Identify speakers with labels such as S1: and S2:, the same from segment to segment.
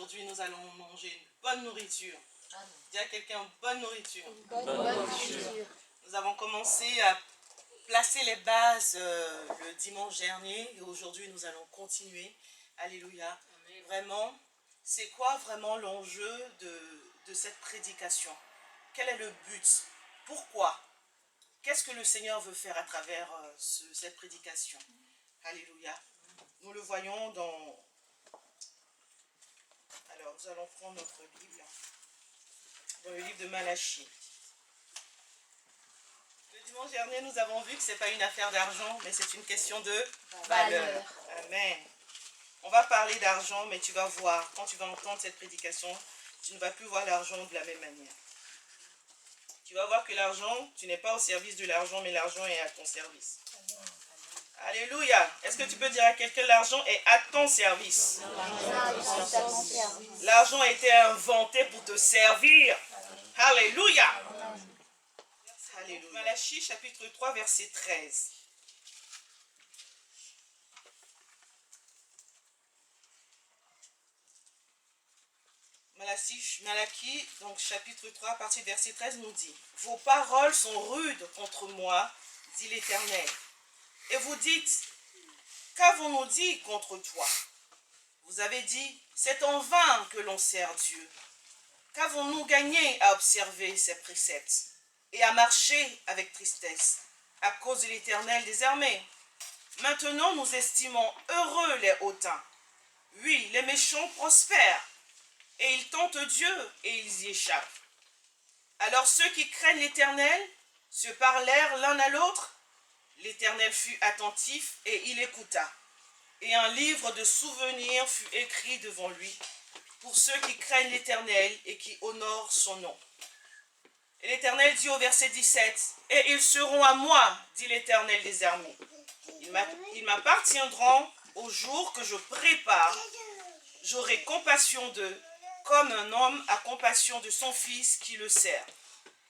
S1: aujourd'hui nous allons manger une bonne nourriture. Dis à quelqu'un bonne nourriture.
S2: Bonne nourriture.
S1: Nous avons commencé à placer les bases le dimanche dernier et aujourd'hui nous allons continuer. Alléluia. Amen. Vraiment, c'est quoi vraiment l'enjeu de cette prédication? Quel est le but? Pourquoi? Qu'est-ce que le Seigneur veut faire à travers cette prédication? Alléluia. Nous le voyons dans... Alors, nous allons prendre notre Bible, dans le livre de Malachie. Le dimanche dernier, nous avons vu que ce n'est pas une affaire d'argent, mais c'est une question de valeur. Amen. On va parler d'argent, mais tu vas voir, quand tu vas entendre cette prédication, tu ne vas plus voir l'argent de la même manière. Tu vas voir que l'argent, tu n'es pas au service de l'argent, mais l'argent est à ton service. Amen. Alléluia. Est-ce que tu peux dire à quelqu'un, l'argent est à ton service? L'argent a été inventé pour te servir. Alléluia. Alléluia. Malachie chapitre 3 verset 13. Malachie, donc chapitre 3, à partir du verset 13 nous dit: vos paroles sont rudes contre moi, dit l'Éternel. Et vous dites, qu'avons-nous dit contre toi? Vous avez dit, c'est en vain que l'on sert Dieu. Qu'avons-nous gagné à observer ses préceptes et à marcher avec tristesse à cause de l'Éternel des armées? Maintenant nous estimons heureux les hautains. Oui, les méchants prospèrent. Et ils tentent Dieu, et ils y échappent. Alors ceux qui craignent l'Éternel se parlèrent l'un à l'autre. L'Éternel fut attentif, et il écouta. Et un livre de souvenirs fut écrit devant lui, pour ceux qui craignent l'Éternel et qui honorent son nom. Et l'Éternel dit au verset 17, « Et ils seront à moi, dit l'Éternel des armées. Ils m'appartiendront au jour que je prépare. J'aurai compassion d'eux, comme un homme a compassion de son fils qui le sert.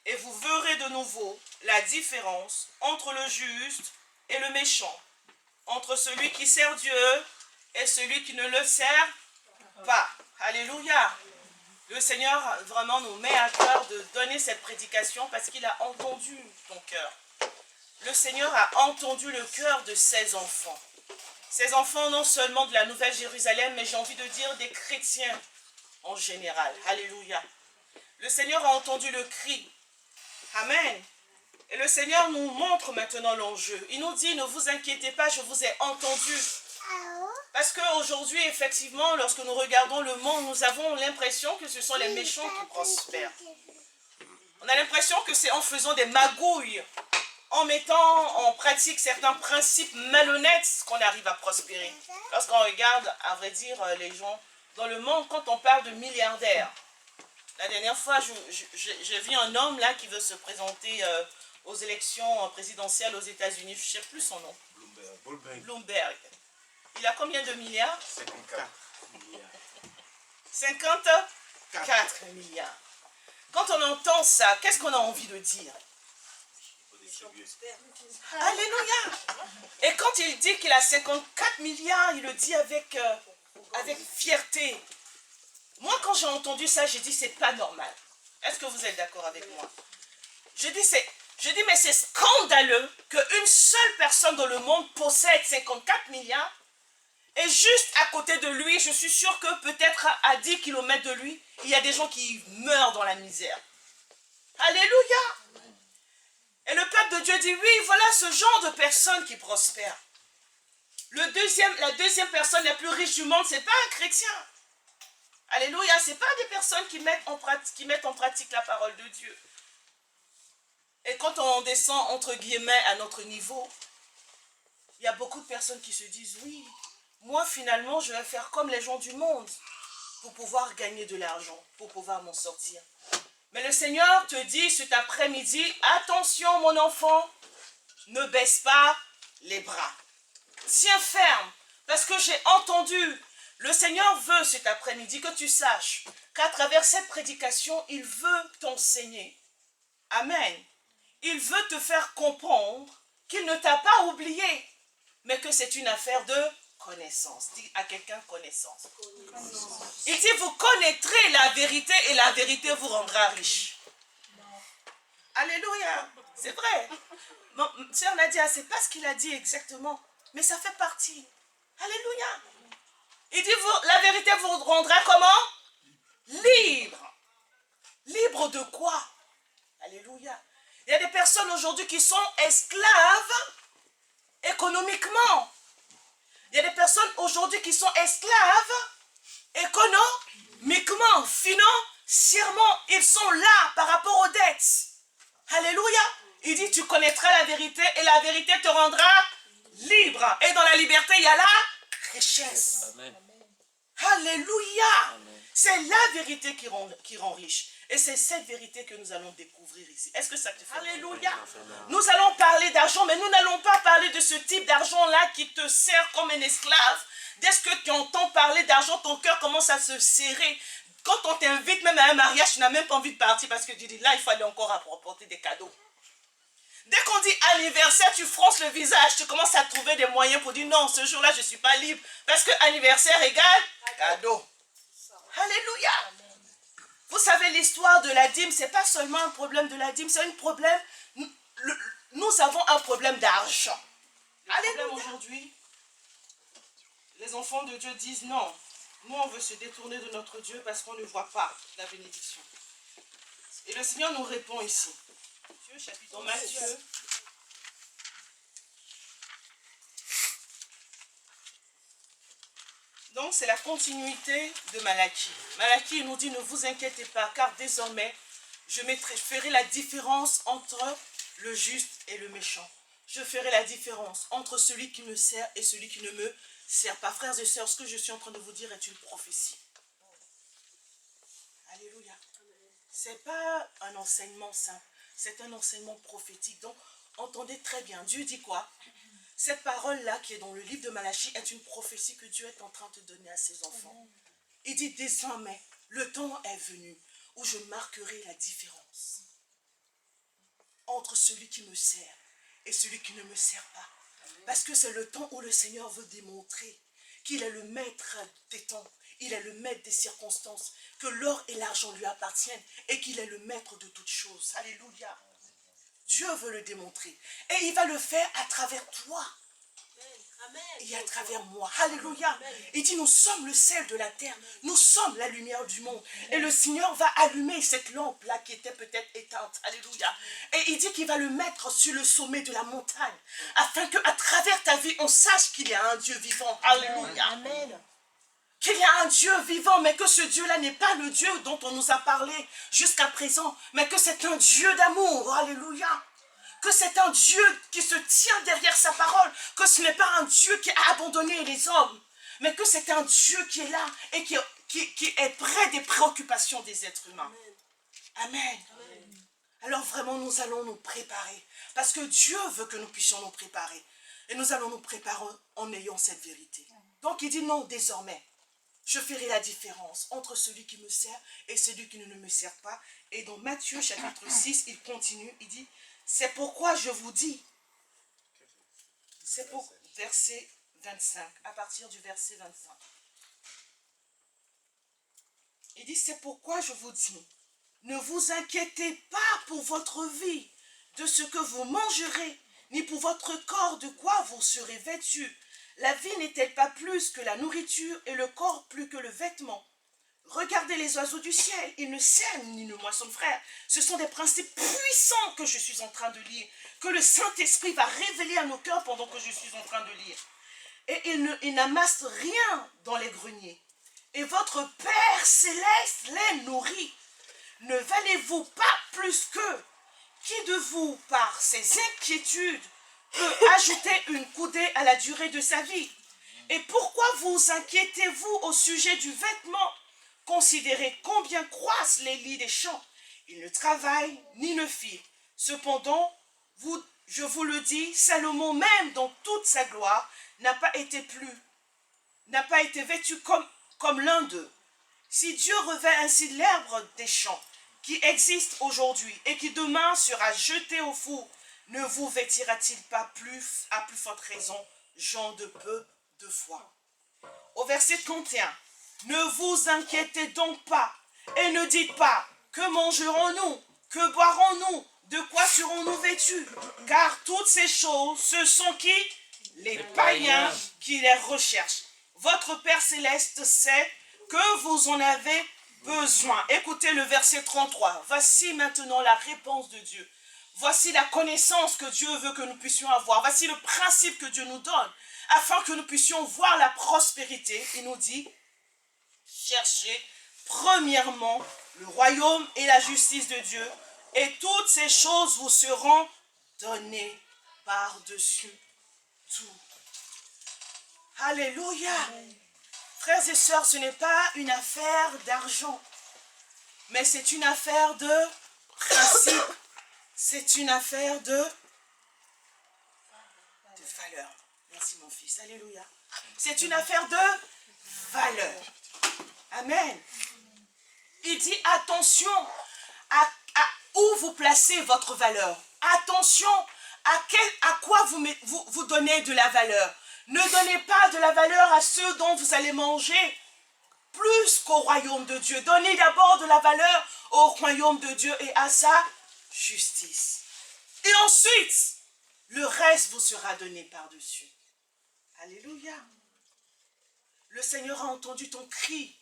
S1: Et vous verrez de nouveau la différence entre le juste et le méchant, entre celui qui sert Dieu et celui qui ne le sert pas. » Alléluia. Le Seigneur vraiment nous met à cœur de donner cette prédication parce qu'il a entendu ton cœur. Le Seigneur a entendu le cœur de ses enfants. Ces enfants non seulement de la Nouvelle Jérusalem, mais j'ai envie de dire des chrétiens en général. Alléluia. Le Seigneur a entendu le cri. Amen. Et le Seigneur nous montre maintenant l'enjeu. Il nous dit, ne vous inquiétez pas, je vous ai entendu. Parce qu'aujourd'hui, effectivement, lorsque nous regardons le monde, nous avons l'impression que ce sont les méchants qui prospèrent. On a l'impression que c'est en faisant des magouilles, en mettant en pratique certains principes malhonnêtes qu'on arrive à prospérer. Lorsqu'on regarde, à vrai dire, les gens dans le monde, quand on parle de milliardaires, la dernière fois, j'ai vu un homme là qui veut se présenter aux élections présidentielles aux États-Unis, je ne sais plus son nom. Bloomberg. Il a combien de milliards?
S3: 54 milliards.
S1: 54 milliards. Quand on entend ça, qu'est-ce qu'on a envie de dire? Alléluia. Et quand il dit qu'il a 54 milliards, il le dit avec fierté. Moi, quand j'ai entendu ça, j'ai dit, c'est pas normal. Est-ce que vous êtes d'accord avec moi? Je dis, mais c'est scandaleux qu'une seule personne dans le monde possède 54 milliards et juste à côté de lui, je suis sûr que peut-être à 10 km de lui, il y a des gens qui meurent dans la misère. Alléluia. Et le peuple de Dieu dit, oui, voilà ce genre de personne qui prospère. La deuxième personne la plus riche du monde, ce n'est pas un chrétien. Alléluia, ce n'est pas des personnes qui mettent en pratique la parole de Dieu. Et quand on descend, entre guillemets, à notre niveau, il y a beaucoup de personnes qui se disent, oui, moi finalement, je vais faire comme les gens du monde pour pouvoir gagner de l'argent, pour pouvoir m'en sortir. Mais le Seigneur te dit cet après-midi, attention mon enfant, ne baisse pas les bras. Tiens ferme, parce que j'ai entendu. Le Seigneur veut cet après-midi que tu saches qu'à travers cette prédication, il veut t'enseigner. Amen. Il veut te faire comprendre qu'il ne t'a pas oublié, mais que c'est une affaire de connaissance. Dis à quelqu'un connaissance. Il dit, vous connaîtrez la vérité et la vérité vous rendra riche. Alléluia. C'est vrai. Bon, sœur Nadia, c'est pas ce qu'il a dit exactement, mais ça fait partie. Alléluia. Il dit, la vérité vous rendra comment? Libre. Libre de quoi? Alléluia. Il y a des personnes aujourd'hui qui sont esclaves économiquement. Il y a des personnes aujourd'hui qui sont esclaves économiquement, financièrement. Ils sont là par rapport aux dettes. Alléluia. Il dit, tu connaîtras la vérité et la vérité te rendra libre. Et dans la liberté, il y a la richesse.
S3: Amen.
S1: Alléluia. C'est la vérité qui rend riche. Et c'est cette vérité que nous allons découvrir ici. Est-ce que ça te fait? Alléluia. Nous allons parler d'argent, mais nous n'allons pas parler de ce type d'argent-là qui te sert comme un esclave. Dès que tu entends parler d'argent, ton cœur commence à se serrer. Quand on t'invite même à un mariage, tu n'as même pas envie de partir parce que tu dis, là, il fallait encore apporter des cadeaux. Dès qu'on dit anniversaire, tu fronces le visage, tu commences à trouver des moyens pour dire, non, ce jour-là, je ne suis pas libre. Parce que anniversaire égale cadeau. Alléluia. Vous savez, l'histoire de la dîme, ce n'est pas seulement un problème de la dîme, c'est un problème, nous avons un problème d'argent. Alléluia. Aujourd'hui, les enfants de Dieu disent non. Nous, on veut se détourner de notre Dieu parce qu'on ne voit pas la bénédiction. Et le Seigneur nous répond ici. Dans Matthieu. Donc, c'est la continuité de Malachie. Malachie nous dit, ne vous inquiétez pas, car désormais, je ferai la différence entre le juste et le méchant. Je ferai la différence entre celui qui me sert et celui qui ne me sert pas. Frères et sœurs, ce que je suis en train de vous dire est une prophétie. Alléluia. Ce n'est pas un enseignement simple, c'est un enseignement prophétique. Donc, entendez très bien, Dieu dit quoi? Cette parole-là qui est dans le livre de Malachie est une prophétie que Dieu est en train de donner à ses enfants. Il dit désormais, le temps est venu où je marquerai la différence entre celui qui me sert et celui qui ne me sert pas. Parce que c'est le temps où le Seigneur veut démontrer qu'il est le maître des temps, il est le maître des circonstances, que l'or et l'argent lui appartiennent et qu'il est le maître de toutes choses. Alléluia. Dieu veut le démontrer. Et il va le faire à travers toi. Et à travers moi. Alléluia. Il dit, nous sommes le sel de la terre. Nous sommes la lumière du monde. Et le Seigneur va allumer cette lampe-là qui était peut-être éteinte. Alléluia. Et il dit qu'il va le mettre sur le sommet de la montagne. Afin qu'à travers ta vie, on sache qu'il y a un Dieu vivant. Alléluia. Amen. Qu'il y a un Dieu vivant, mais que ce Dieu-là n'est pas le Dieu dont on nous a parlé jusqu'à présent, mais que c'est un Dieu d'amour. Alléluia. Que c'est un Dieu qui se tient derrière sa parole, que ce n'est pas un Dieu qui a abandonné les hommes, mais que c'est un Dieu qui est là et qui est près des préoccupations des êtres humains. Amen. Amen. Alors vraiment, nous allons nous préparer, parce que Dieu veut que nous puissions nous préparer. Et nous allons nous préparer en ayant cette vérité. Donc il dit non, désormais, je ferai la différence entre celui qui me sert et celui qui ne me sert pas. Et dans Matthieu chapitre 6, il continue, il dit, c'est pourquoi je vous dis, c'est pour verset 25, à partir du verset 25. Il dit, c'est pourquoi je vous dis, ne vous inquiétez pas pour votre vie, de ce que vous mangerez, ni pour votre corps de quoi vous serez vêtus. La vie n'est-elle pas plus que la nourriture et le corps plus que le vêtement? Regardez les oiseaux du ciel, ils ne sèment ni ne moissonnent, frère. Ce sont des principes puissants que je suis en train de lire, que le Saint-Esprit va révéler à nos cœurs pendant que je suis en train de lire. Et ils n'amassent rien dans les greniers. Et votre Père céleste les nourrit. Ne valez-vous pas plus qu'eux? Qui de vous, par ses inquiétudes, peut ajouter une coudée à la durée de sa vie? Et pourquoi vous inquiétez-vous au sujet du vêtement? Considérez combien croissent les lits des champs. Ils ne travaillent ni ne filent. Cependant, je vous le dis, Salomon même dans toute sa gloire n'a pas été vêtu comme l'un d'eux. Si Dieu revêt ainsi l'herbe des champs qui existe aujourd'hui et qui demain sera jeté au four, ne vous vêtira-t-il pas plus, à plus forte raison, gens de peu de foi? au verset 31. Ne vous inquiétez donc pas et ne dites pas que mangerons-nous, que boirons-nous, de quoi serons-nous vêtus, car toutes ces choses, ce sont qui? Les païens qui les recherchent. Votre Père Céleste sait que vous en avez besoin. Écoutez le verset 33. Voici maintenant la réponse de Dieu. Voici la connaissance que Dieu veut que nous puissions avoir. Voici le principe que Dieu nous donne afin que nous puissions voir la prospérité. Il nous dit, cherchez premièrement le royaume et la justice de Dieu et toutes ces choses vous seront données par-dessus tout. Alléluia. Frères et sœurs, ce n'est pas une affaire d'argent, mais c'est une affaire de principe. C'est une affaire de valeur. Merci mon fils. Alléluia. C'est une affaire de valeur. Amen. Il dit attention à où vous placez votre valeur. Attention à quoi vous donnez de la valeur. Ne donnez pas de la valeur à ceux dont vous allez manger plus qu'au royaume de Dieu. Donnez d'abord de la valeur au royaume de Dieu et à sa justice. Et ensuite, le reste vous sera donné par-dessus. Alléluia. Le Seigneur a entendu ton cri,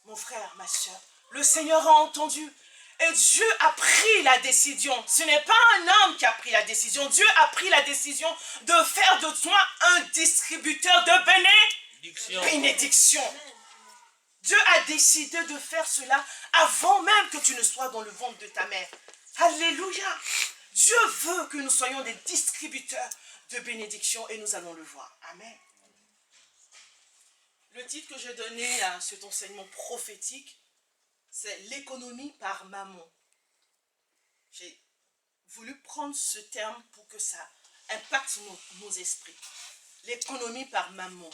S1: mon frère, ma soeur. Le Seigneur a entendu. Et Dieu a pris la décision. Ce n'est pas un homme qui a pris la décision. Dieu a pris la décision de faire de toi un distributeur de bénédiction. Dieu a décidé de faire cela avant même que tu ne sois dans le ventre de ta mère. Alléluia. Dieu veut que nous soyons des distributeurs de bénédiction et nous allons le voir. Amen. Le titre que j'ai donné à cet enseignement prophétique, c'est l'économie par mammon. J'ai voulu prendre ce terme pour que ça impacte nos esprits. L'économie par mammon.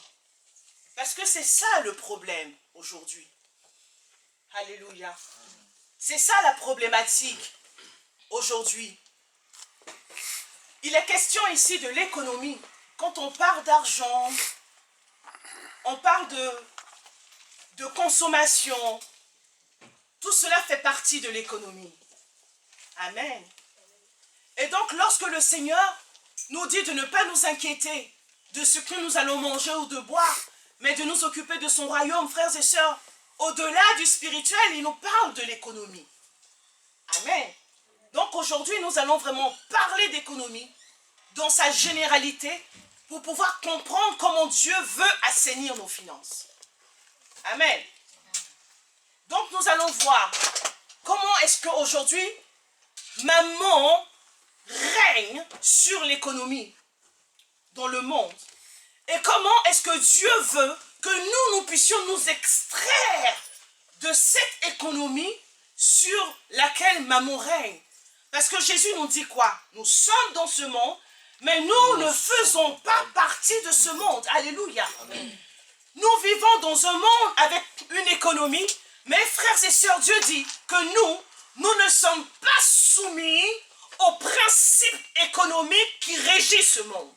S1: Parce que c'est ça le problème aujourd'hui. Alléluia. C'est ça la problématique aujourd'hui. Il est question ici de l'économie. Quand on parle d'argent, on parle de consommation. Tout cela fait partie de l'économie. Amen. Et donc, lorsque le Seigneur nous dit de ne pas nous inquiéter de ce que nous allons manger ou de boire, mais de nous occuper de son royaume, frères et sœurs, au-delà du spirituel, il nous parle de l'économie. Amen. Donc, aujourd'hui, nous allons vraiment parler d'économie dans sa généralité pour pouvoir comprendre comment Dieu veut assainir nos finances. Amen. Donc, nous allons voir comment est-ce qu'aujourd'hui, maman règne sur l'économie dans le monde. Et comment est-ce que Dieu veut que nous puissions nous extraire de cette économie sur laquelle maman règne. Parce que Jésus nous dit quoi? Nous sommes dans ce monde, mais nous ne faisons pas partie de ce monde. Alléluia. Amen. Nous vivons dans un monde avec une économie. Mais frères et sœurs, Dieu dit que nous ne sommes pas soumis aux principes économiques qui régissent ce monde.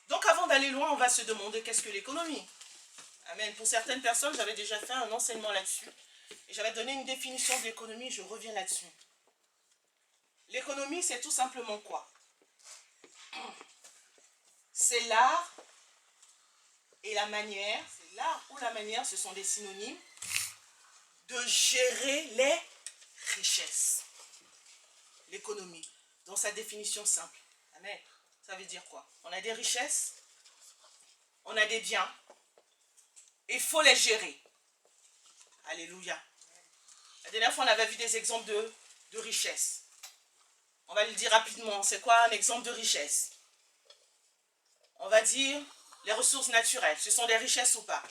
S1: Donc avant d'aller loin, on va se demander qu'est-ce que l'économie? Amen. Pour certaines personnes, j'avais déjà fait un enseignement là-dessus. Et j'avais donné une définition de l'économie, je reviens là-dessus. L'économie, c'est tout simplement quoi? C'est l'art et la manière, c'est l'art ou la manière, ce sont des synonymes, de gérer les richesses. L'économie, dans sa définition simple. Amen. Ça veut dire quoi? On a des richesses, on a des biens, il faut les gérer. Alléluia. La dernière fois, on avait vu des exemples de richesse. On va le dire rapidement. C'est quoi un exemple de richesse? On va dire les ressources naturelles. Ce sont des richesses ou pas?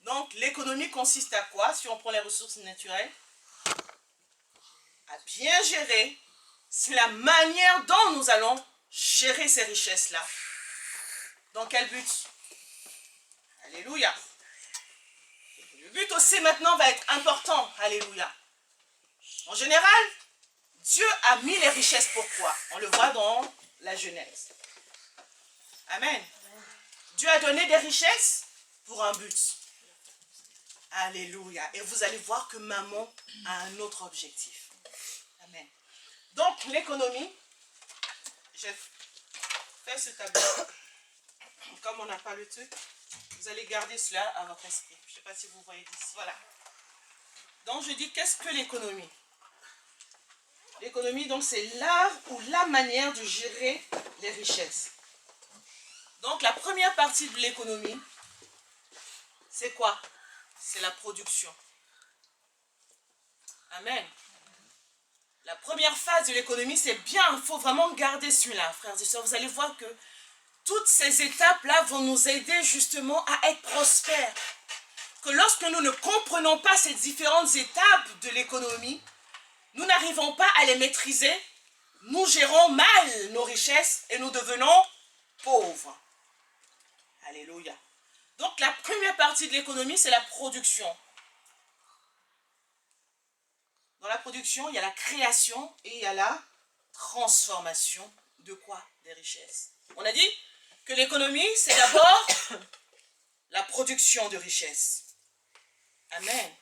S1: Donc, l'économie consiste à quoi si on prend les ressources naturelles? À bien gérer. C'est la manière dont nous allons gérer ces richesses-là. Dans quel but? Alléluia. Le but aussi maintenant va être important. Alléluia. En général, Dieu a mis les richesses pourquoi? On le voit dans la Genèse. Amen. Dieu a donné des richesses pour un but. Alléluia. Et vous allez voir que maman a un autre objectif. Amen. Donc, l'économie, j'ai fait ce tableau. Comme on n'a pas le truc, vous allez garder cela à votre esprit. Je ne sais pas si vous voyez d'ici. Voilà. Donc, je dis, qu'est-ce que l'économie? L'économie, donc, c'est l'art ou la manière de gérer les richesses. Donc, la première partie de l'économie, c'est quoi? C'est la production. Amen. La première phase de l'économie, c'est bien, il faut vraiment garder celui-là, frères et sœurs. Vous allez voir que toutes ces étapes-là vont nous aider justement à être prospères. Que lorsque nous ne comprenons pas ces différentes étapes de l'économie, nous n'arrivons pas à les maîtriser, nous gérons mal nos richesses et nous devenons pauvres. Alléluia. Donc la première partie de l'économie, c'est la production. Dans la production, il y a la création et il y a la transformation de quoi? Des richesses. On a dit que l'économie, c'est d'abord la production de richesses. Amen.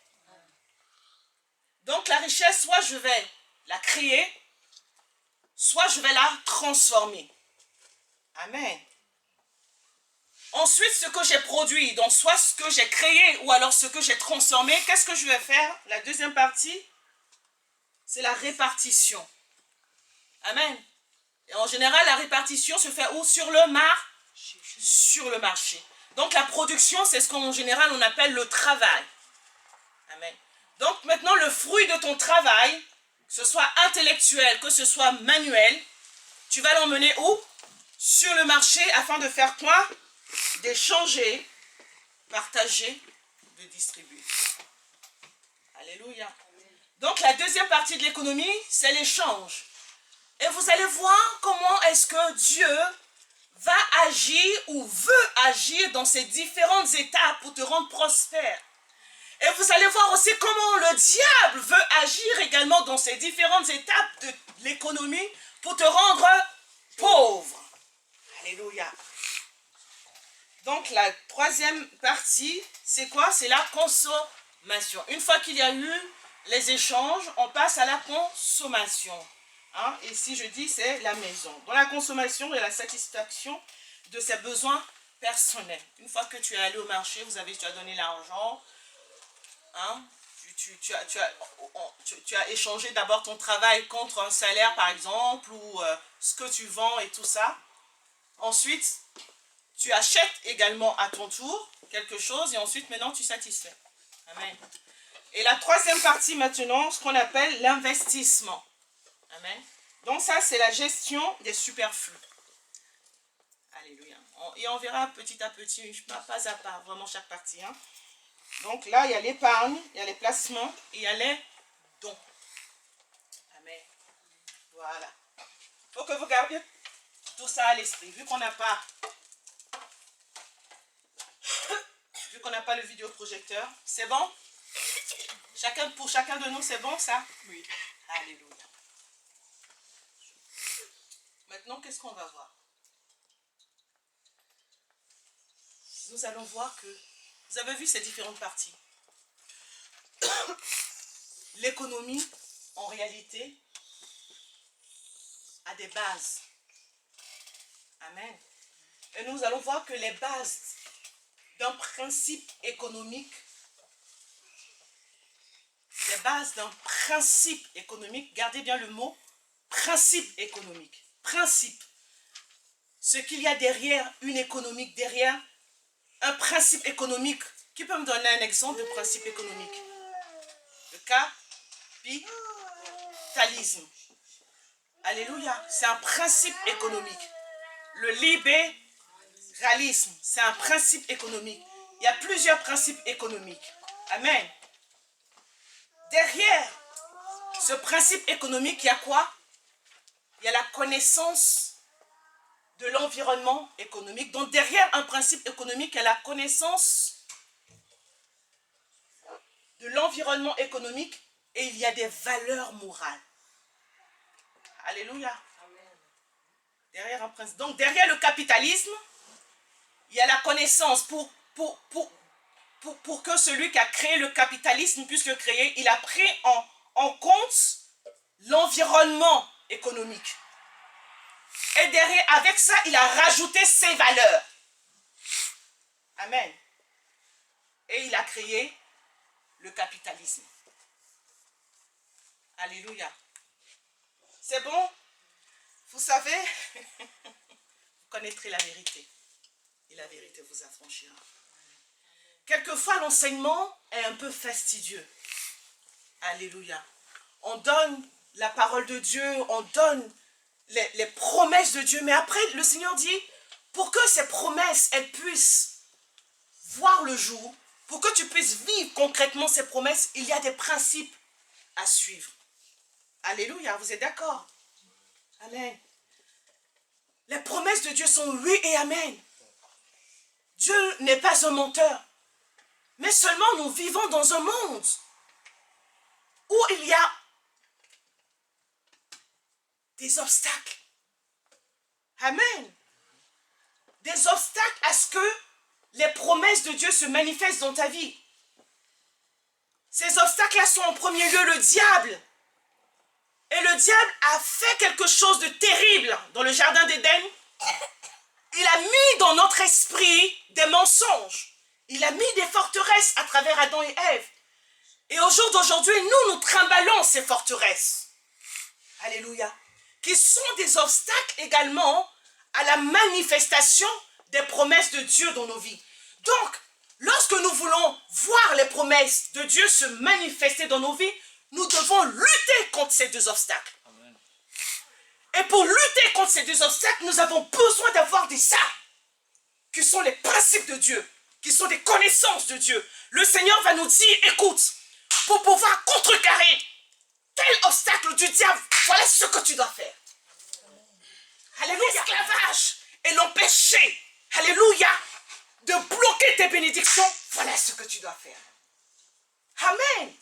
S1: Donc la richesse, soit je vais la créer, soit je vais la transformer. Amen. Ensuite, ce que j'ai produit, donc soit ce que j'ai créé ou alors ce que j'ai transformé, qu'est-ce que je vais faire? La deuxième partie, c'est la répartition. Amen. Et en général, la répartition se fait où? Sur le marché. Sur le marché. Donc la production, c'est ce qu'en général on appelle le travail. Amen. Donc maintenant, le fruit de ton travail, que ce soit intellectuel, que ce soit manuel, tu vas l'emmener où? Sur le marché afin de faire quoi? D'échanger, partager, de distribuer. Alléluia. Donc la deuxième partie de l'économie, c'est l'échange. Et vous allez voir comment est-ce que Dieu va agir ou veut agir dans ces différentes étapes pour te rendre prospère. Et vous allez voir aussi comment le diable veut agir également dans ces différentes étapes de l'économie pour te rendre pauvre. Alléluia. Donc la troisième partie, c'est quoi? C'est la consommation. Une fois qu'il y a eu les échanges, on passe à la consommation. Hein? Et si je dis, c'est la maison. Dans la consommation, il y a la satisfaction de ses besoins personnels. Une fois que tu es allé au marché, tu as donné l'argent, hein? Tu as échangé d'abord ton travail contre un salaire, par exemple, ou ce que tu vends et tout ça. Ensuite, tu achètes également à ton tour quelque chose et ensuite, maintenant, tu satisfais. Amen. Et la troisième partie maintenant, ce qu'on appelle l'investissement. Amen. Donc ça, c'est la gestion des superflus. Alléluia. Et on verra petit à petit, pas à pas, vraiment chaque partie. Hein. Donc là, il y a l'épargne, il y a les placements et il y a les dons. Amen. Voilà. Il faut que vous gardiez tout ça à l'esprit. Vu qu'on n'a pas le vidéoprojecteur, c'est bon? Pour chacun de nous, c'est bon ça? Oui. Alléluia. Maintenant, qu'est-ce qu'on va voir? Nous allons voir que, vous avez vu ces différentes parties. L'économie, en réalité, a des bases. Amen. Et nous allons voir que les bases d'un principe économique, gardez bien le mot, principe économique. Principe. Ce qu'il y a derrière une économique, derrière un principe économique. Qui peut me donner un exemple de principe économique? Le capitalisme. Alléluia. C'est un principe économique. Le libéralisme, c'est un principe économique. Il y a plusieurs principes économiques. Amen. Derrière ce principe économique, il y a quoi? Il y a la connaissance de l'environnement économique. Donc derrière un principe économique, il y a la connaissance de l'environnement économique et il y a des valeurs morales. Alléluia. Amen. Derrière un principe. Donc derrière le capitalisme, il y a la connaissance. Pour que celui qui a créé le capitalisme puisse le créer, il a pris en compte l'environnement économique. Et derrière, avec ça, il a rajouté ses valeurs. Amen. Et il a créé le capitalisme. Alléluia. C'est bon? Vous savez, vous connaîtrez la vérité. Et la vérité vous affranchira. Quelquefois, l'enseignement est un peu fastidieux. Alléluia. On donne la parole de Dieu, on donne les promesses de Dieu. Mais après, le Seigneur dit, pour que ces promesses, elles puissent voir le jour, pour que tu puisses vivre concrètement ces promesses, il y a des principes à suivre. Alléluia, vous êtes d'accord? Amen. Les promesses de Dieu sont oui et amen. Dieu n'est pas un menteur. Mais seulement nous vivons dans un monde où il y a des obstacles. Amen. Des obstacles à ce que les promesses de Dieu se manifestent dans ta vie. Ces obstacles-là sont en premier lieu le diable. Et le diable a fait quelque chose de terrible dans le jardin d'Éden. Il a mis dans notre esprit des mensonges. Il a mis des forteresses à travers Adam et Ève. Et au jour d'aujourd'hui, nous trimballons ces forteresses. Alléluia. Qui sont des obstacles également à la manifestation des promesses de Dieu dans nos vies. Donc, lorsque nous voulons voir les promesses de Dieu se manifester dans nos vies, nous devons lutter contre ces deux obstacles.
S3: Amen.
S1: Et pour lutter contre ces deux obstacles, nous avons besoin d'avoir des armes qui sont les principes de Dieu, qui sont des connaissances de Dieu. Le Seigneur va nous dire, écoute, pour pouvoir contrecarrer tel obstacle du diable, voilà ce que tu dois faire. Alléluia. L'esclavage et l'empêcher, alléluia, de bloquer tes bénédictions, voilà ce que tu dois faire. Amen.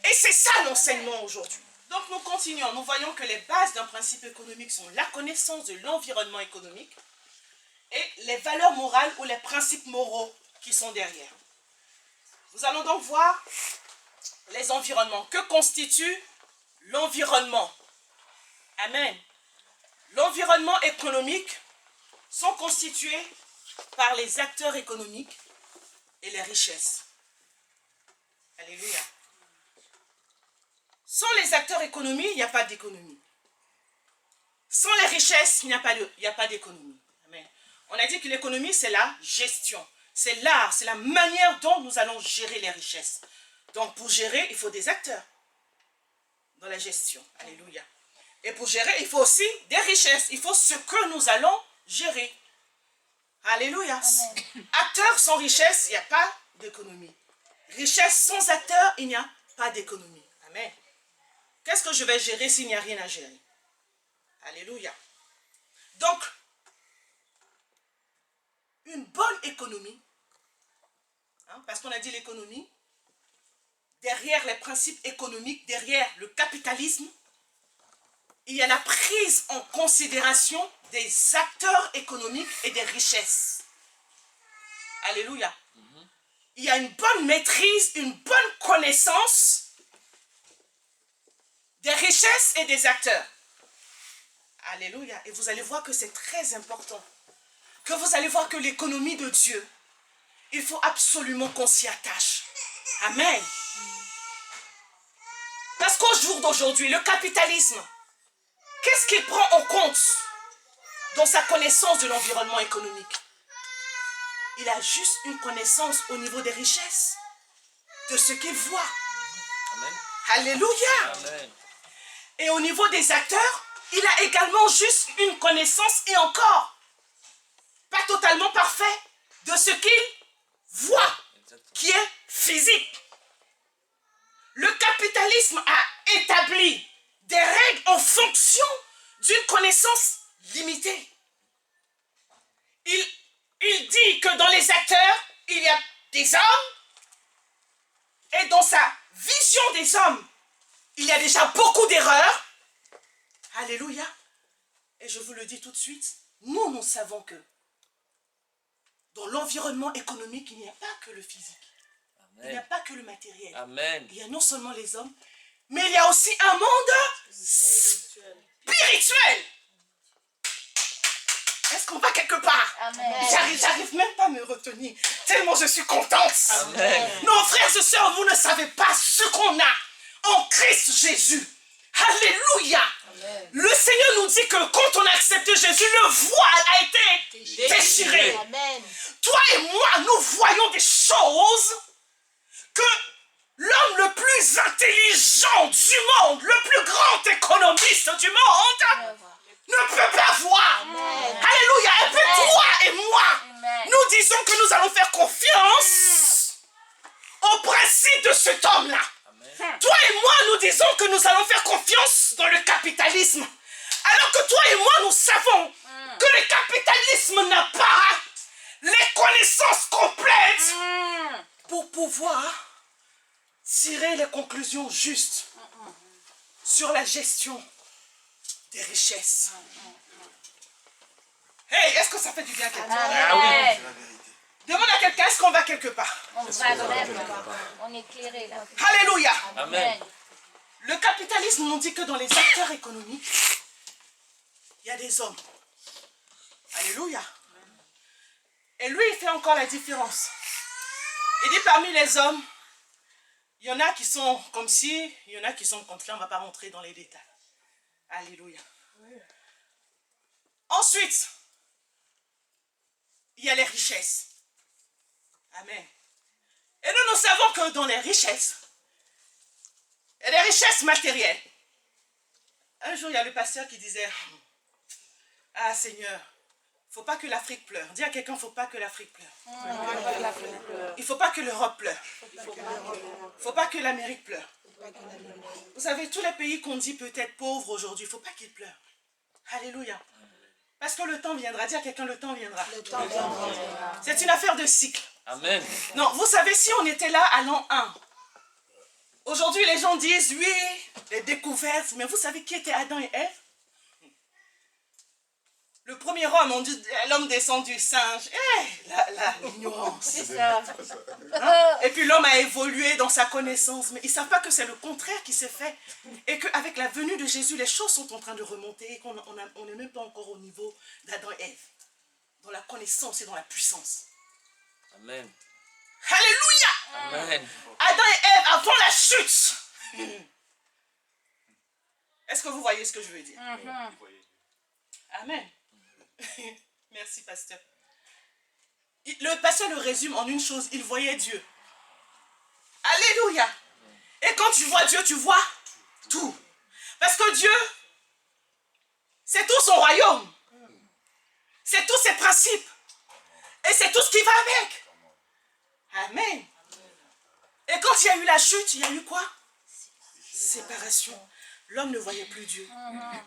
S1: Et c'est ça l'enseignement aujourd'hui. Donc nous continuons, nous voyons que les bases d'un principe économique sont la connaissance de l'environnement économique et les valeurs morales ou les principes moraux qui sont derrière. Nous allons donc voir les environnements. Que constitue l'environnement? Amen. L'environnement économique sont constitués par les acteurs économiques et les richesses. Alléluia. Sans les acteurs économiques, il n'y a pas d'économie. Sans les richesses, il n'y a pas d'économie. Amen. On a dit que l'économie, c'est la gestion. C'est l'art, c'est la manière dont nous allons gérer les richesses. Donc, pour gérer, il faut des acteurs dans la gestion. Alléluia. Et pour gérer, il faut aussi des richesses. Il faut ce que nous allons gérer. Alléluia. Amen. Acteurs sans richesse, il n'y a pas d'économie. Richesse sans acteurs, il n'y a pas d'économie. Amen. Qu'est-ce que je vais gérer s'il n'y a rien à gérer? Alléluia. Donc, une bonne économie, parce qu'on a dit l'économie, derrière les principes économiques, derrière le capitalisme, il y a la prise en considération des acteurs économiques et des richesses. Alléluia. Il y a une bonne maîtrise, une bonne connaissance des richesses et des acteurs. Alléluia. Et vous allez voir que c'est très important. Que vous allez voir que l'économie de Dieu, il faut absolument qu'on s'y attache. Amen. Parce qu'au jour d'aujourd'hui, le capitalisme, qu'est-ce qu'il prend en compte dans sa connaissance de l'environnement économique? Il a juste une connaissance au niveau des richesses, de ce qu'il voit.
S3: Amen.
S1: Alléluia.
S3: Amen.
S1: Et au niveau des acteurs, il a également juste une connaissance, et encore, pas totalement parfait, de ce qu'il voit, qui est physique. Le capitalisme a établi des règles en fonction d'une connaissance limitée. Il dit que dans les acteurs, il y a des hommes, et dans sa vision des hommes, il y a déjà beaucoup d'erreurs. Alléluia. Et je vous le dis tout de suite, nous savons que dans l'environnement économique, il n'y a pas que le physique. Il n'y a pas que le matériel.
S3: Amen.
S1: Il y a non seulement les hommes, mais il y a aussi un monde spirituel. Est-ce qu'on va quelque part? J'arrive même pas à me retenir, tellement je suis contente.
S3: Amen.
S1: Non, frères et sœurs, vous ne savez pas ce qu'on a en Christ Jésus. Alléluia.
S2: Amen.
S1: Le Seigneur nous dit que quand on a accepté Jésus, le voile a été déchiré.
S2: Amen.
S1: Toi et moi, nous voyons des choses que l'homme le plus intelligent du monde, le plus grand économiste du monde, ne peut pas voir.
S2: Amen.
S1: Alléluia. Et puis toi et moi,
S2: Amen.
S1: nous disons que nous allons faire confiance au principe de cet homme-là. Toi et moi, nous disons que nous allons faire confiance dans le capitalisme. Alors que toi et moi, nous savons que le capitalisme n'a pas les connaissances complètes pour pouvoir tirer les conclusions justes sur la gestion des richesses. Hey, est-ce que ça fait du bien à quelqu'un?
S3: Ah oui.
S2: Amen.
S1: Demande à quelqu'un, est-ce qu'on va quelque part?
S2: On va vraiment. On est éclairé là.
S1: Alléluia.
S3: Amen.
S1: Le capitalisme nous dit que dans les acteurs économiques, il y a des hommes. Alléluia. Et lui, il fait encore la différence. Il dit parmi les hommes, il y en a qui sont comme ci, il y en a qui sont comme ça, on ne va pas rentrer dans les détails. Alléluia. Ensuite, il y a les richesses. Amen. Et nous savons que dans les richesses, il y a des richesses matérielles. Un jour, il y a le pasteur qui disait, ah Seigneur, il ne faut pas que l'Afrique pleure. Dis à quelqu'un, il ne faut pas que l'Afrique pleure. Il ne faut pas que l'Europe pleure. Il ne faut pas que l'Amérique pleure. Vous savez, tous les pays qu'on dit peut-être pauvres aujourd'hui, il ne faut pas qu'ils pleurent. Alléluia. Parce que le temps viendra. Dis à quelqu'un, le temps viendra. C'est une affaire de cycle.
S3: Amen.
S1: Non, vous savez, si on était là à l'an 1, aujourd'hui les gens disent, oui, les découvertes, mais vous savez qui était Adam et Ève? Le premier homme, on dit l'homme descend du singe. L'ignorance.
S2: C'est ça.
S1: Et puis l'homme a évolué dans sa connaissance, mais ils ne savent pas que c'est le contraire qui s'est fait. Et qu'avec la venue de Jésus, les choses sont en train de remonter et qu'on n'est même pas encore au niveau d'Adam et Ève. Dans la connaissance et dans la puissance.
S3: Amen.
S1: Alléluia!
S3: Amen.
S1: Adam et Ève avant la chute. Est-ce que vous voyez ce que je veux dire? Amen. Merci, pasteur. Le pasteur le résume en une chose, il voyait Dieu. Alléluia. Et quand tu vois Dieu, tu vois tout. Parce que Dieu, c'est tout son royaume. C'est tous ses principes. Et c'est tout ce qui va avec. Amen. Et quand il y a eu la chute, il y a eu quoi? Séparation. L'homme ne voyait plus Dieu.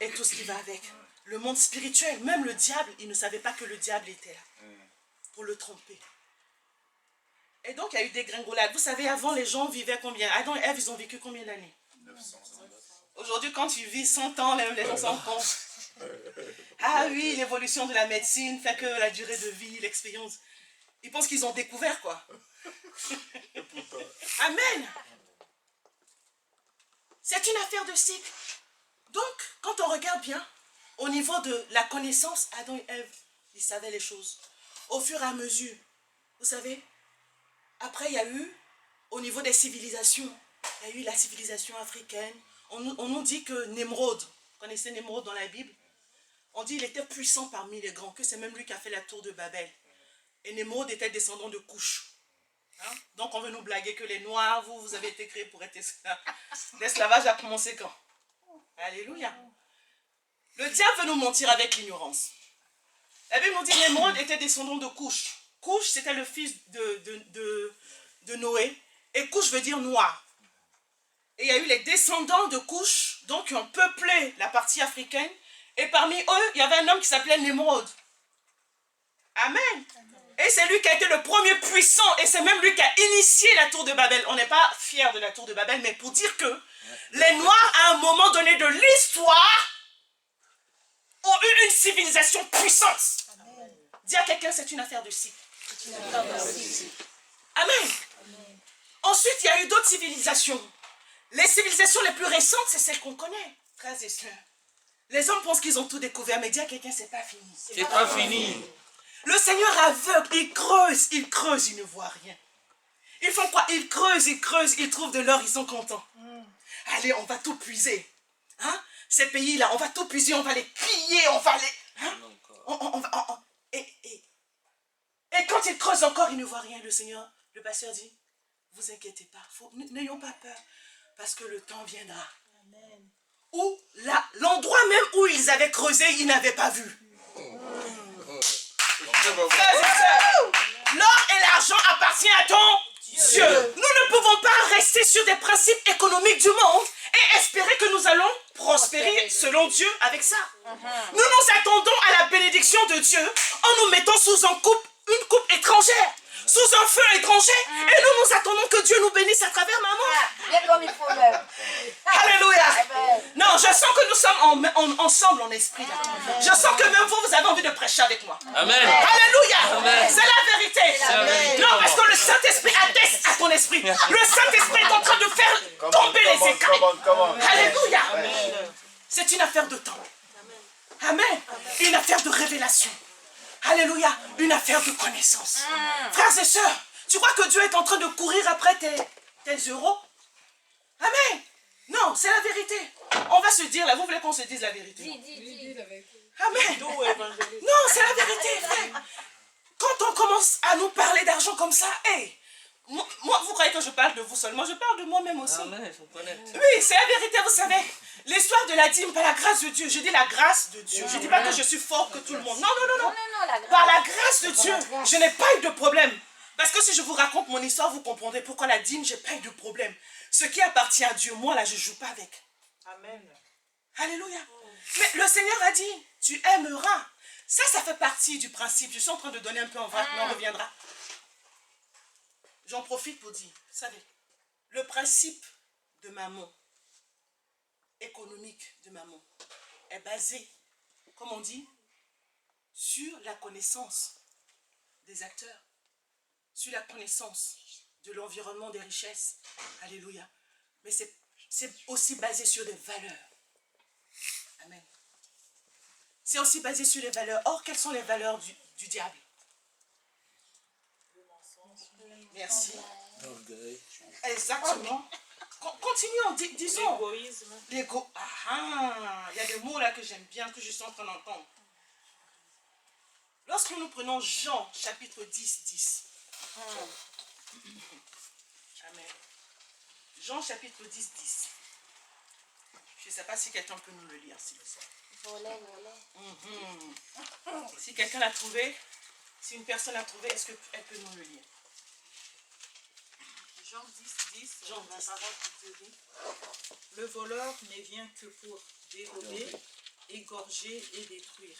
S1: Et tout ce qui va avec. Le monde spirituel, même le diable, il ne savait pas que le diable était là. Pour le tromper. Et donc, il y a eu des gringolades. Vous savez, avant, les gens vivaient combien? Adam et Ève, ils ont vécu combien d'années? 900 ans. Aujourd'hui, quand tu vis 100 ans, les gens s'en comptent. Ah oui, l'évolution de la médecine fait que la durée de vie, l'expérience. Ils pensent qu'ils ont découvert quoi. Amen. C'est une affaire de cycle. Donc, quand on regarde bien, au niveau de la connaissance, Adam et Ève, ils savaient les choses. Au fur et à mesure, vous savez, après il y a eu, au niveau des civilisations, il y a eu la civilisation africaine. On nous dit que Nemrod, vous connaissez Nemrod dans la Bible? On dit qu'il était puissant parmi les grands, que c'est même lui qui a fait la tour de Babel. Et Nemrod était descendant de Couche. Hein? Donc on veut nous blaguer que les Noirs, vous avez été créés pour être esclaves. L'esclavage a commencé quand? Alléluia. Le diable veut nous mentir avec l'ignorance. La Bible nous dit que Nemrod était descendant de Couche. Couche, c'était le fils de Noé. Et Couche veut dire noir. Et il y a eu les descendants de Couche, donc qui ont peuplé la partie africaine. Et parmi eux, il y avait un homme qui s'appelait Nemrod. Amen. Et c'est lui qui a été le premier puissant. Et c'est même lui qui a initié la tour de Babel. On n'est pas fiers de la tour de Babel, mais pour dire que les Noirs, à un moment donné de l'histoire, ont eu une civilisation puissante. Dis à quelqu'un, c'est une affaire de cycle. Amen. Ensuite, il y a eu d'autres civilisations. Les civilisations les plus récentes, c'est celles qu'on connaît, frères et sœurs. Les hommes pensent qu'ils ont tout découvert, mais dis à quelqu'un, c'est pas fini.
S3: C'est pas fini.
S1: Le Seigneur aveugle, il creuse, il ne voit rien. Ils font quoi? Ils creusent, ils trouvent de l'or, ils sont contents. Allez, on va tout puiser. Hein? Ces pays-là, on va tout puiser, on va les piller, on va les... Hein? Et quand ils creusent encore, ils ne voient rien. Le Seigneur, le pasteur dit, vous inquiétez pas, n'ayons pas peur, parce que le temps viendra. Amen. Où l'endroit même où ils avaient creusé, ils n'avaient pas vu. Frères et sœurs, l'or et l'argent appartiennent à ton Dieu. Nous ne pouvons pas rester sur des principes économiques du monde et espérer que nous allons prospérer selon Dieu avec ça. Nous nous attendons à la bénédiction de Dieu en nous mettant sous une coupe étrangère, sous un feu étranger, et nous attendons que Dieu nous bénisse à travers maman.
S2: Bien comme il faut même.
S1: Alléluia. Non, je sens que nous sommes ensemble en esprit. Là. Je sens que même vous avez envie de prêcher avec moi.
S3: Amen.
S1: Alléluia. C'est la vérité.
S3: La vérité.
S1: Non, parce que le Saint-Esprit atteste à ton esprit. Le Saint-Esprit est en train de faire tomber les écailles. Alléluia. C'est une affaire de temps. Amen. Une affaire de révélation. Alléluia. Une affaire de connaissance. Frères et sœurs, tu crois que Dieu est en train de courir après tes euros? Amen. Non, c'est la vérité. On va se dire, là, vous voulez qu'on se dise la vérité?
S2: Dis.
S1: Amen. Non, c'est la vérité, frère. Quand on commence à nous parler d'argent comme ça, hey, moi, vous croyez que je parle de vous seulement? Je parle de moi-même aussi.
S3: Amen, il faut connaître.
S1: Oui, c'est la vérité, vous savez. L'histoire de la dîme, par la grâce de Dieu. Je dis la grâce de Dieu. Je ne dis pas que je suis fort que tout le monde. Non. Par la grâce de Dieu, je n'ai pas eu de problème. Parce que si je vous raconte mon histoire, vous comprendrez pourquoi la dîme, je n'ai pas eu de problème. Ce qui appartient à Dieu, moi là, je ne joue pas avec.
S4: Amen.
S1: Alléluia. Mais le Seigneur a dit, tu aimeras. Ça fait partie du principe. Je suis en train de donner un peu en vrac, mais on reviendra. J'en profite pour dire, vous savez, le principe de maman, économique de maman, est basé, comme on dit, sur la connaissance des acteurs, sur la connaissance de l'environnement, des richesses. Alléluia. Mais c'est aussi basé sur des valeurs. Amen. C'est aussi basé sur les valeurs. Or, quelles sont les valeurs du diable? Merci. Exactement. Continuons, disons.
S4: L'égoïsme.
S1: L'ego. Il y a des mots là que j'aime bien, que je suis en train d'entendre. Lorsque nous prenons Jean, chapitre 10. Amen. Jean, chapitre 10. Je ne sais pas si quelqu'un peut nous le lire, s'il le sait.
S2: Volet.
S1: Si quelqu'un l'a trouvé, si une personne l'a trouvé, est-ce qu'elle peut nous le lire?
S4: Jean 10,
S1: Jean
S4: la
S1: 10.
S4: parole de Dieu dit, le voleur ne vient que pour dérober, égorger et détruire.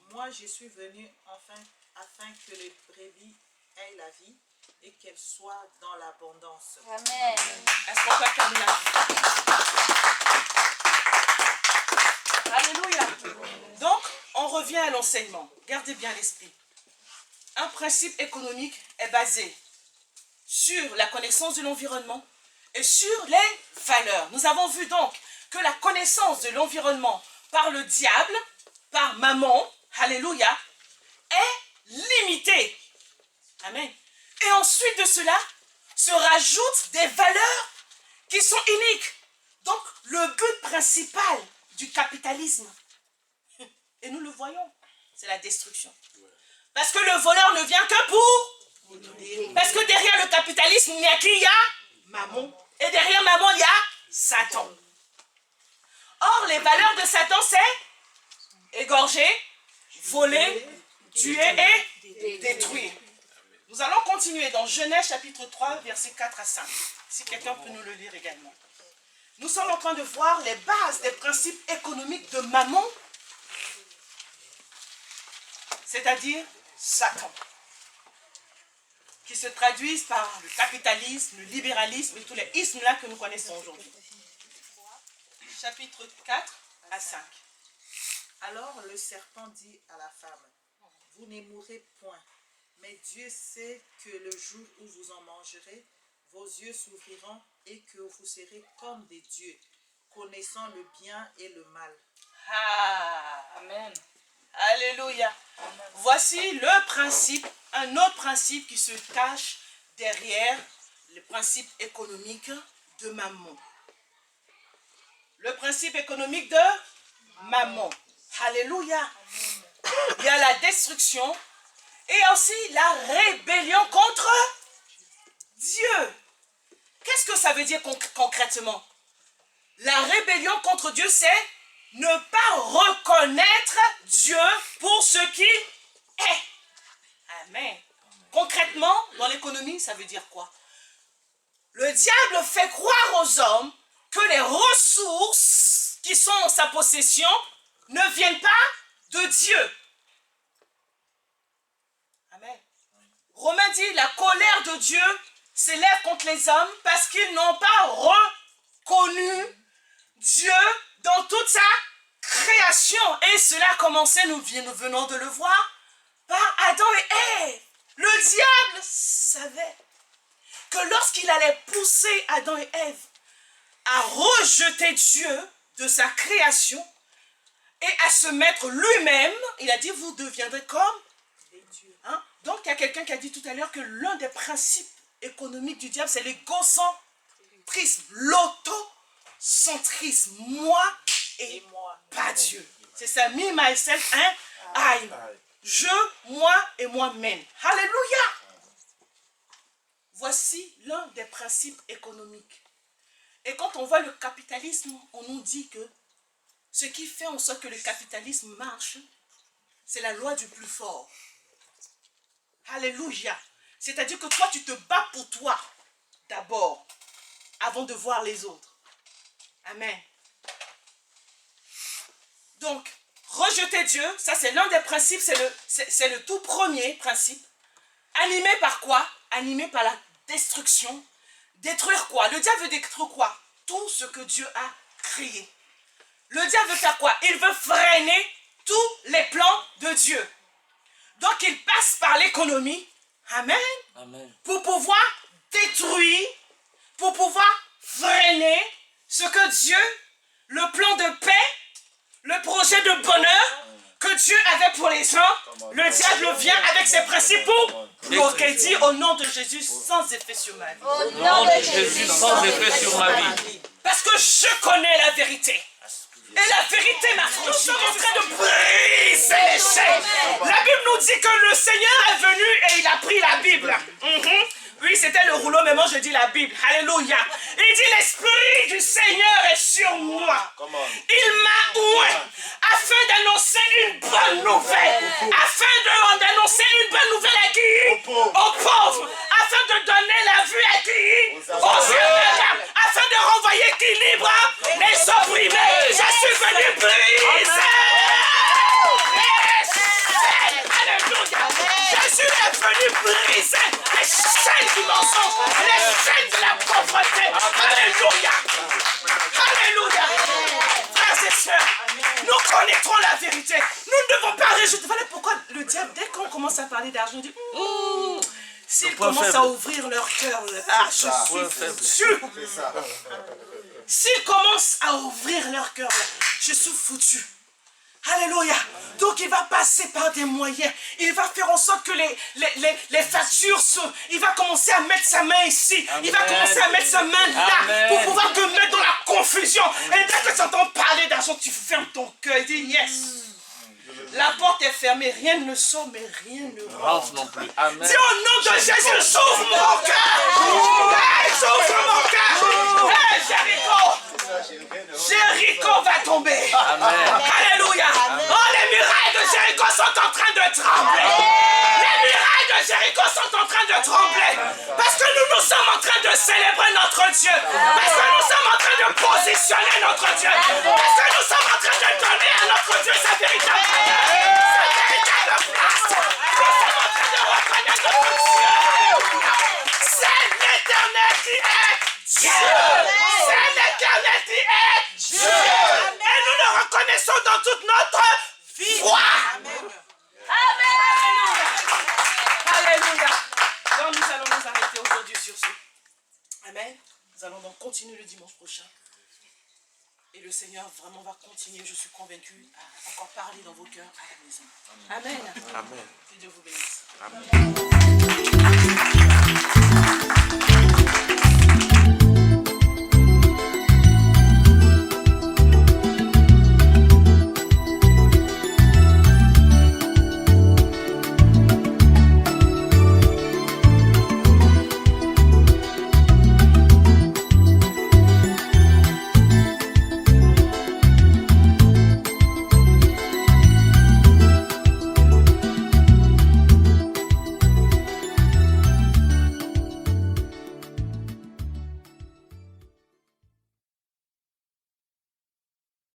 S4: Moi, je suis venu afin que les brebis aient la vie et qu'elles soient dans l'abondance.
S2: Amen.
S1: Est-ce qu'on peut acclamer la Alléluia. Donc, on revient à l'enseignement. Gardez bien l'esprit. Un principe économique est basé sur la connaissance de l'environnement et sur les valeurs. Nous avons vu donc que la connaissance de l'environnement par le diable, par maman, alléluia, est limitée. Amen. Et ensuite de cela, se rajoutent des valeurs qui sont uniques. Donc, le but principal du capitalisme, et nous le voyons, c'est la destruction. Parce que le voleur ne vient que pour... Parce que derrière le capitalisme, il n'y a qui? Il y a maman. Et derrière maman, il y a Satan. Or, les valeurs de Satan, c'est égorger, voler, tuer et détruire. Nous allons continuer dans Genèse chapitre 3, versets 4 à 5. Si quelqu'un peut nous le lire également. Nous sommes en train de voir les bases des principes économiques de maman, c'est-à-dire Satan, qui se traduisent par le capitalisme, le libéralisme et tous les ismes-là que nous connaissons aujourd'hui. Chapitre 4 à 5.
S4: Alors le serpent dit à la femme, vous ne mourrez point, Mais Dieu sait que le jour où vous en mangerez, vos yeux s'ouvriront et que vous serez comme des dieux, connaissant le bien et le mal.
S1: Ah.
S2: Amen.
S1: Alléluia. Voici le principe, un autre principe qui se cache derrière le principe économique de Mammon. Le principe économique de Mammon. Alléluia. Il y a la destruction et aussi la rébellion contre Dieu. Qu'est-ce que ça veut dire concrètement? La rébellion contre Dieu, c'est ne pas reconnaître Dieu pour ce qu'il est. Amen. Concrètement, dans l'économie, ça veut dire quoi? Le diable fait croire aux hommes que les ressources qui sont en sa possession ne viennent pas de Dieu. Amen. Romains dit, la colère de Dieu s'élève contre les hommes parce qu'ils n'ont pas reconnu Dieu dans toute sa création. Et cela a commencé, nous venons de le voir, par Adam et Ève. Le diable savait que lorsqu'il allait pousser Adam et Ève à rejeter Dieu de sa création et à se mettre lui-même, il a dit, vous deviendrez comme des dieux. Hein? Donc, il y a quelqu'un qui a dit tout à l'heure que l'un des principes économiques du diable, c'est l'égocentrisme, l'autocentrisme. Moi et moi, pas Dieu. C'est ça, me, myself, and I. Je, moi et moi-même. Alléluia. Voici l'un des principes économiques. Et quand on voit le capitalisme, on nous dit que ce qui fait en sorte que le capitalisme marche, c'est la loi du plus fort. Alléluia. C'est-à-dire que toi, tu te bats pour toi, d'abord, avant de voir les autres. Amen. Donc, rejeter Dieu, ça c'est l'un des principes, c'est le tout premier principe. Animé par quoi? Animé par la destruction. Détruire quoi? Le diable veut détruire quoi? Tout ce que Dieu a créé. Le diable veut faire quoi? Il veut freiner tous les plans de Dieu. Donc il passe par l'économie. Amen.
S3: Amen.
S1: Pour pouvoir détruire, pour pouvoir freiner ce que Dieu, le plan de paix, le projet de bonheur que Dieu avait pour les gens, le diable vient avec ses principes pour bloquer. Dit au nom de Jésus sans effet sur ma vie.
S2: Au
S3: Nom de Jésus sans effet sur ma vie.
S1: Parce que je connais la vérité. Et la vérité m'a franchi. Nous sommes en train de briser les chaînes. La Bible nous dit que le Seigneur est venu et il a pris la Bible. Oui, c'était le rouleau, mais moi je dis la Bible. Alléluia. Il dit l'Esprit du Seigneur est sur moi. Il m'a oué afin d'annoncer une bonne nouvelle. Afin d'annoncer une bonne nouvelle à qui? Aux pauvres. Afin de donner la vue à qui? Aux aveugles. Afin de renvoyer équilibre les opprimés. Je suis venu briser les chaînes. Alléluia. Jésus est venu briser les chaînes du mensonge, les chaînes de la pauvreté. Alléluia. Alléluia. Frères et sœurs, nous connaîtrons la vérité. Nous ne devons pas rejeter. Voilà pourquoi le diable, dès qu'on commence à parler d'argent, dit s'ils commencent à ouvrir leur cœur, je suis sûr. S'ils commencent à ouvrir leur cœur, je suis foutu. Alléluia. Donc il va passer par des moyens. Il va faire en sorte que les factures il va commencer à mettre sa main ici. Il va commencer à mettre sa main là pour pouvoir te mettre dans la confusion. Et dès que tu entends parler d'argent, tu fermes ton cœur et dis yes. La porte est fermée, rien ne sort, mais rien ne rentre
S3: non plus. Amen.
S1: Dis au nom de Jésus, j'ouvre mon cœur. Hey, j'ouvre mon cœur. Hey, Jéricho va tomber.
S3: Amen.
S1: Alléluia. Oh, les murailles de Jéricho sont en train de trembler. Les murailles de Jéricho sont en train de trembler. Parce que nous sommes en train de célébrer notre Dieu. Parce que nous sommes en train de positionner notre Dieu. Parce que nous sommes en train de donner à notre Dieu sa véritable place. Nous sommes en train de reconnaître notre Dieu. C'est l'Éternel qui est Dieu. C'est l'Éternel qui est Dieu. Et nous le reconnaissons dans toute notre vie. Amen. Amen. continuer le dimanche prochain. Et le Seigneur vraiment va continuer, je suis convaincue, à encore parler dans vos cœurs à la maison.
S2: Amen.
S3: Amen.
S1: Que Dieu vous bénisse.
S3: Amen.